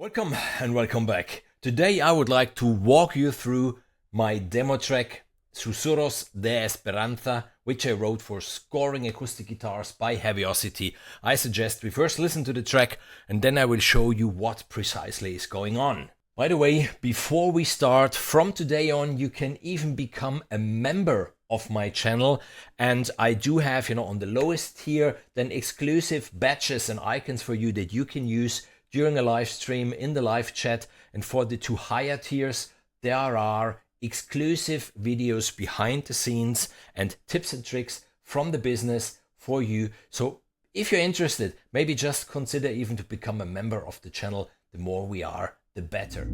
Welcome and welcome back. Today I would like to walk you through my demo track Susurros de Esperanza, which I wrote for Scoring Acoustic Guitars by Heavyocity. I suggest we first listen to the track and then I will show you what precisely is going on. By the way, before we start, from today on you can even become a member of my channel, and I do have, on the lowest tier, then exclusive badges and icons for you that you can use during a live stream in the live chat. And for the two higher tiers, there are exclusive videos behind the scenes and tips and tricks from the business for you. So if you're interested, maybe just consider even to become a member of the channel. The more we are, the better.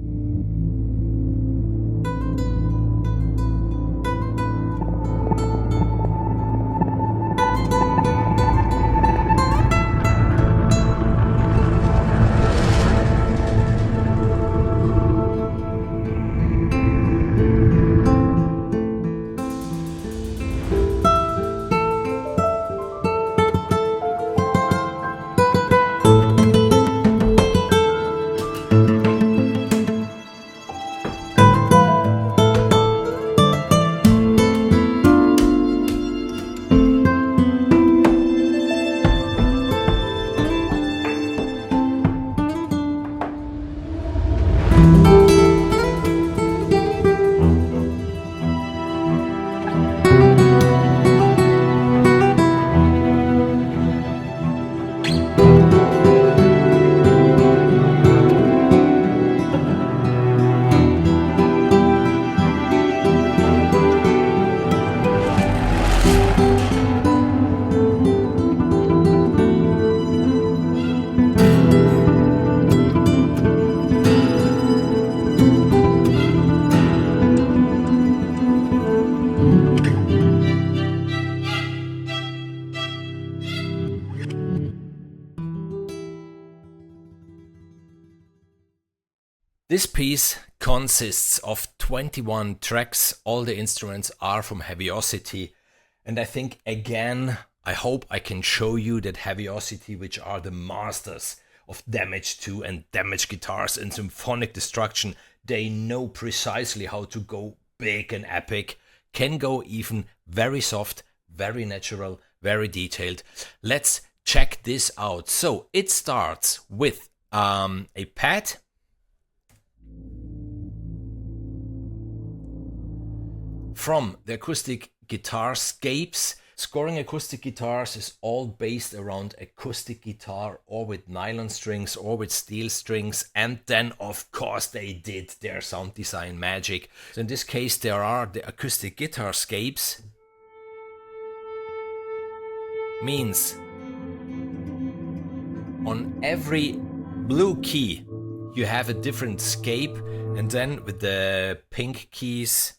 This piece consists of 21 tracks. All the instruments are from Heavyocity. And I think, again, I hope I can show you that Heavyocity, which are the masters of damage 2 and damage guitars and symphonic destruction, they know precisely how to go big and epic, can go even very soft, very natural, very detailed. Let's check this out. So it starts with a pad. From the acoustic guitar scapes. Scoring acoustic guitars is all based around acoustic guitar, or with nylon strings or with steel strings, and then of course they did their sound design magic. So in this case there are the acoustic guitar scapes. Means on every blue key you have a different scape, and then with the pink keys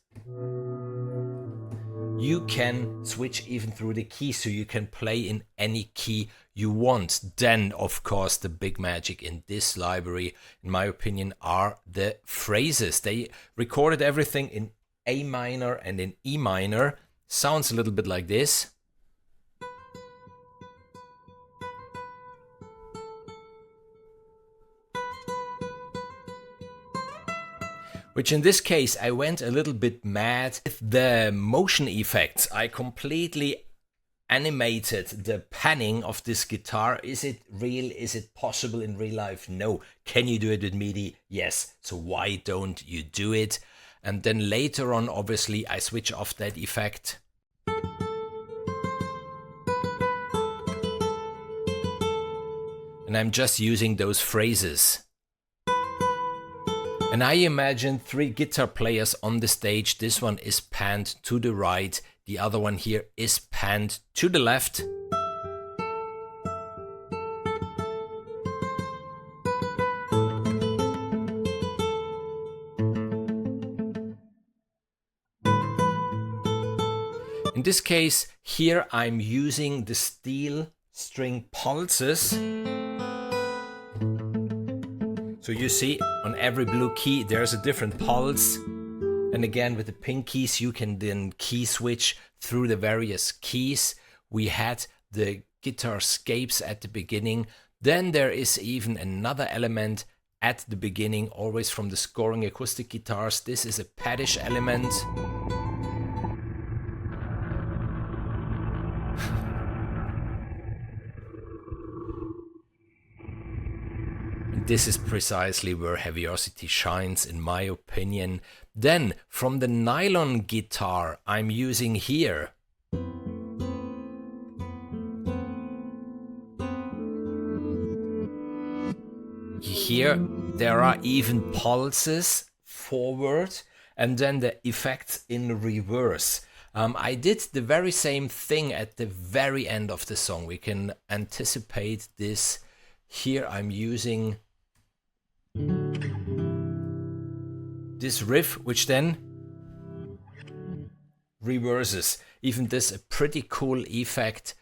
you can switch even through the keys, so you can play in any key you want. Then, of course, the big magic in this library, in my opinion, are the phrases. They recorded everything in A minor and in E minor. Sounds a little bit like this. Which in this case I went a little bit mad with the motion effects. I completely animated the panning of this guitar. Is it real? Is it possible in real life? No. Can you do it with MIDI? Yes. So why don't you do it? And then later on, obviously, I switch off that effect. And I'm just using those phrases. And I imagine 3 guitar players on the stage. This one is panned to the right. The other one here is panned to the left. In this case, here I'm using the steel string pulses. So you see on every blue key there's a different pulse, and again with the pink keys you can then key switch through the various keys. We had the guitar scapes at the beginning. Then there is even another element at the beginning, always from the Scoring Acoustic Guitars. This is a paddish element. And this is precisely where Heavyocity shines, in my opinion. Then, from the nylon guitar I'm using here, here there are even pulses forward and then the effects in reverse. I did the very same thing at the very end of the song. We can anticipate this. Here I'm using this riff, which then reverses. Even this a pretty cool effect.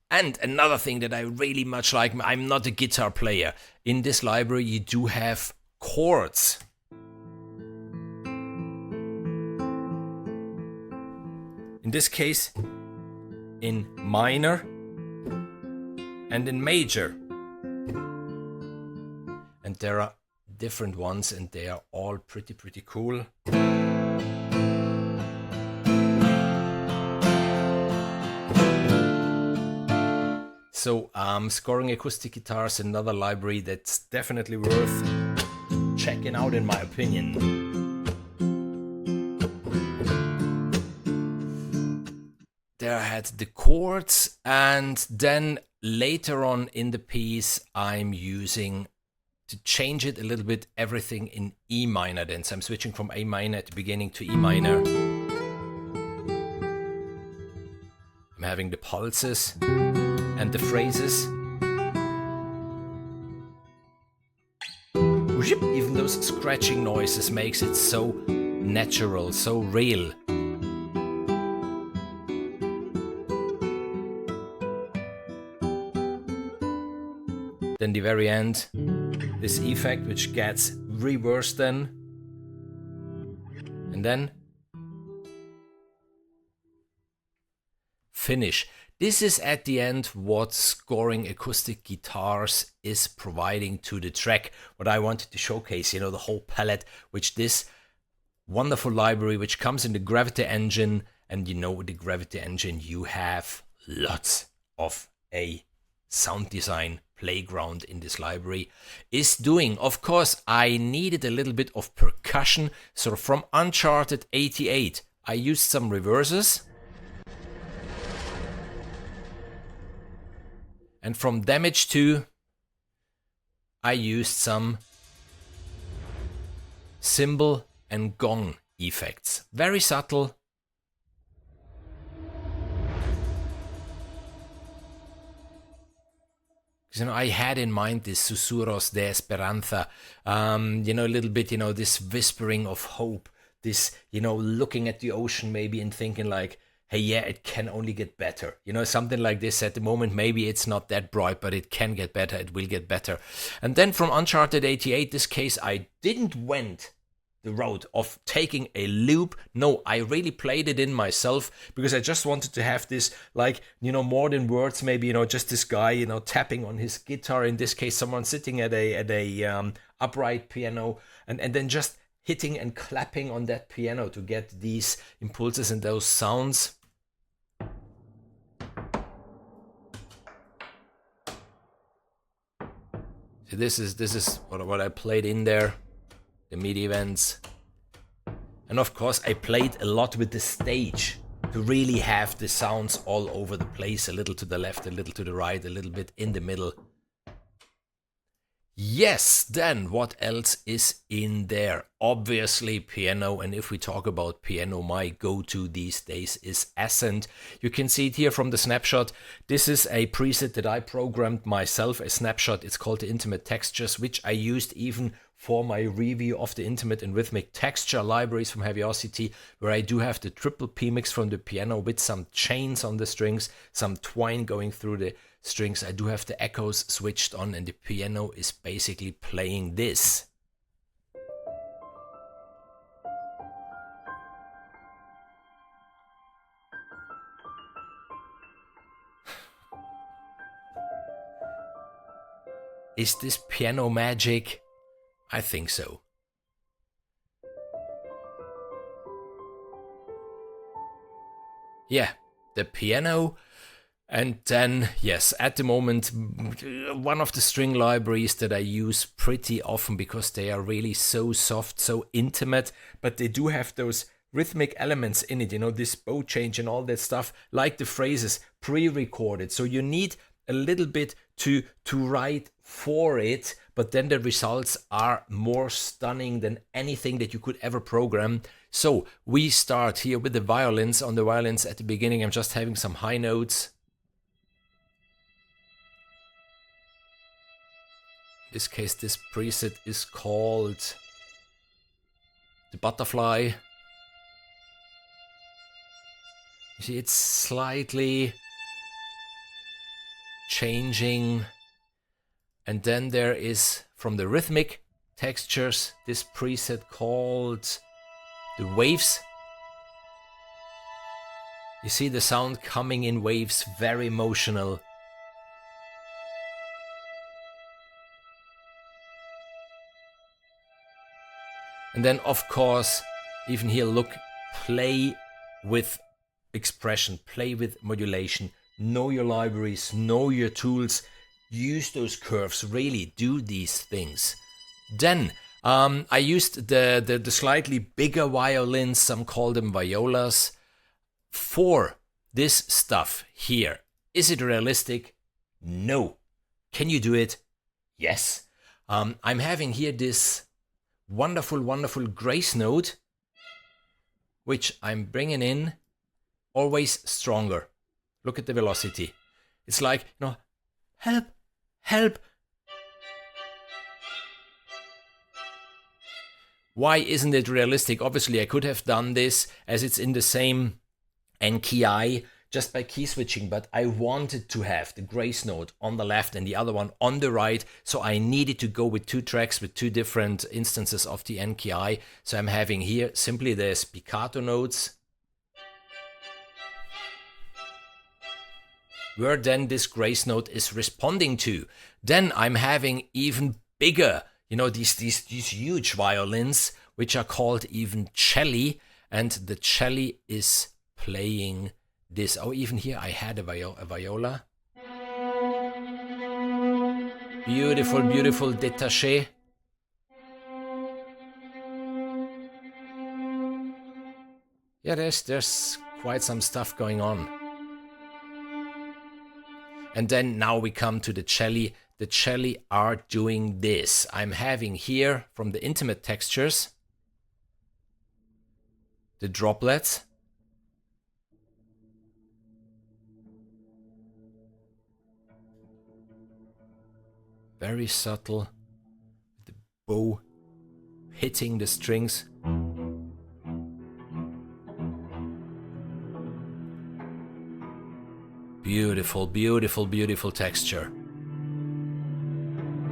And another thing that I really much like, I'm not a guitar player. In this library you do have chords. In this case, in minor and in major. And there are different ones and they are all pretty cool. So Scoring Acoustic Guitars, another library that's definitely worth checking out in my opinion. There I had the chords, and then later on in the piece I'm using, to change it a little bit, everything in E minor then. So I'm switching from A minor at the beginning to E minor. I'm having the pulses and the phrases. Even those scratching noises makes it so natural, so real. Then the very end, this effect which gets reversed then. And then finish. This is at the end what Scoring Acoustic Guitars is providing to the track. What I wanted to showcase, you know, the whole palette, which this wonderful library, which comes in the Gravity engine. And you know, with the Gravity engine, you have lots of a sound design playground in this library is doing. Of course, I needed a little bit of percussion. So from Uncharted 88, I used some reverses. And from Damage 2, I used some cymbal and gong effects. Very subtle. You know, I had in mind this Susurros de Esperanza, you know, a little bit, you know, this whispering of hope, this, you know, looking at the ocean maybe and thinking like, hey, yeah, it can only get better. You know, something like this at the moment. Maybe it's not that bright, but it can get better. It will get better. And then from Uncharted 88, this case, I didn't went the road of taking a loop. No, I really played it in myself because I just wanted to have this, like, you know, more than words, maybe, you know, just this guy, you know, tapping on his guitar. In this case, someone sitting at a upright piano and then just hitting and clapping on that piano to get these impulses and those sounds. So this is what I played in there, the MIDI events. And of course I played a lot with the stage to really have the sounds all over the place, a little to the left, a little to the right, a little bit in the middle. Yes, then what else is in there? Obviously piano, and if we talk about piano, my go-to these days is Ascent. You can see it here from the snapshot. This is a preset that I programmed myself, a snapshot. It's called the Intimate Textures, which I used even for my review of the Intimate and Rhythmic texture libraries from Heavyocity, where I do have the triple P mix from the piano with some chains on the strings, some twine going through the strings. I do have the echoes switched on, and the piano is basically playing this. Is this piano magic? I think so. Yeah, the piano. And then, yes, at the moment, one of the string libraries that I use pretty often because they are really so soft, so intimate, but they do have those rhythmic elements in it, you know, this bow change and all that stuff, like the phrases pre-recorded. So you need a little bit to write for it, but then the results are more stunning than anything that you could ever program. So we start here with the violins. On the violins at the beginning, I'm just having some high notes. In this case, this preset is called the butterfly. You see, it's slightly changing. And then there is, from the rhythmic textures, this preset called the waves. You see the sound coming in waves, very emotional. And then, of course, even here, look, play with expression, play with modulation, know your libraries, know your tools, use those curves, really do these things. Then I used the slightly bigger violins, some call them violas, for this stuff here. Is it realistic? No. Can you do it? Yes. I'm having here this wonderful, wonderful grace note, which I'm bringing in always stronger. Look at the velocity. It's like, you know, help, help. Why isn't it realistic? Obviously, I could have done this as it's in the same NKI just by key switching, but I wanted to have the grace note on the left and the other one on the right, so I needed to go with two tracks with two different instances of the NKI. So I'm having here simply the spiccato notes, where then this grace note is responding to. Then I'm having even bigger, you know, these huge violins, which are called even celli, and the celli is playing this. Oh, even here I had a viola. Beautiful, beautiful détaché. Yeah, there's quite some stuff going on. And then now we come to the celli. The celli are doing this. I'm having here from the intimate textures the droplets. Very subtle. The bow hitting the strings. Beautiful, beautiful, beautiful texture.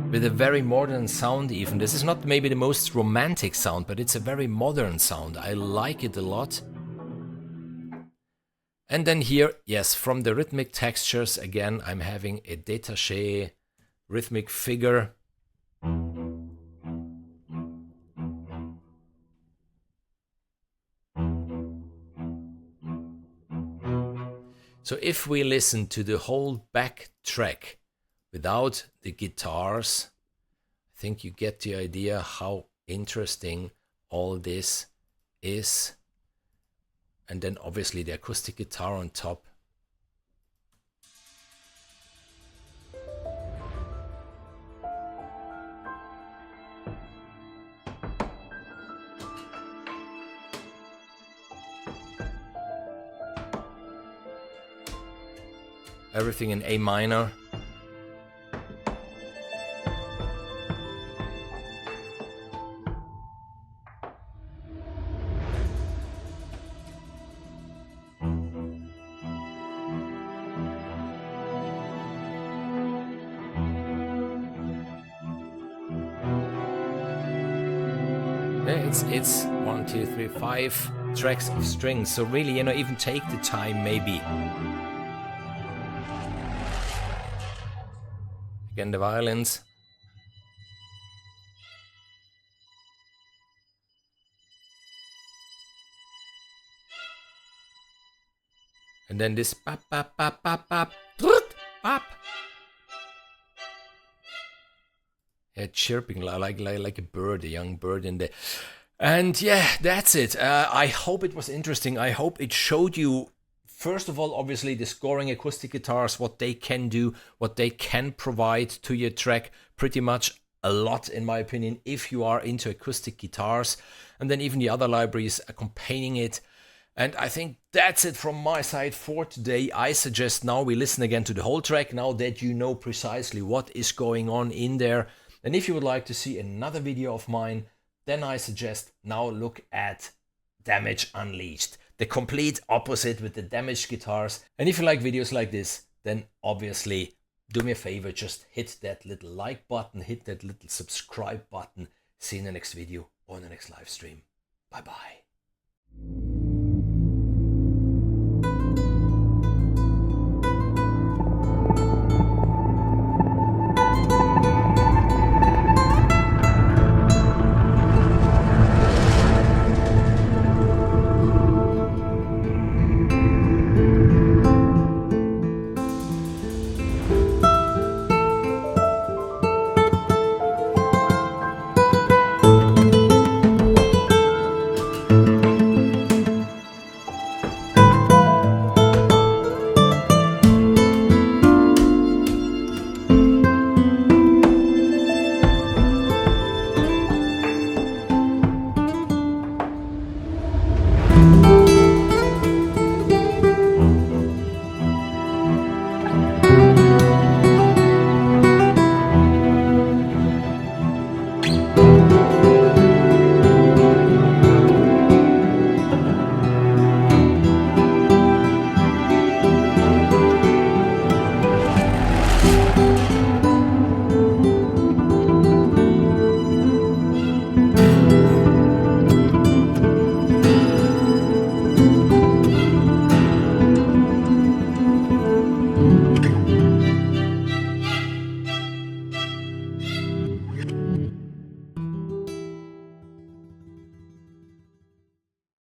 With a very modern sound even. This is not maybe the most romantic sound, but it's a very modern sound. I like it a lot. And then here, yes, from the rhythmic textures, again, I'm having a détaché rhythmic figure. So if we listen to the whole back track without the guitars, I think you get the idea how interesting all this is. And then obviously the acoustic guitar on top. Everything in A minor. It's 1, 2, 3, 5 tracks of strings. So really, you know, even take the time maybe. Again, the violins. And then this bap, bap, bap, bap, bap, bap. Yeah, chirping like a bird, a young bird in there. And yeah, that's it. I hope it was interesting. I hope it showed you, first of all, obviously, the Scoring Acoustic Guitars, what they can do, what they can provide to your track. Pretty much a lot, in my opinion, if you are into acoustic guitars. And then even the other libraries accompanying it. And I think that's it from my side for today. I suggest now we listen again to the whole track, now that you know precisely what is going on in there. And if you would like to see another video of mine, then I suggest now look at Damage Unleashed, the complete opposite with the damaged guitars. And if you like videos like this, then obviously do me a favor, just hit that little like button, hit that little subscribe button. See you in the next video or in the next live stream. Bye bye.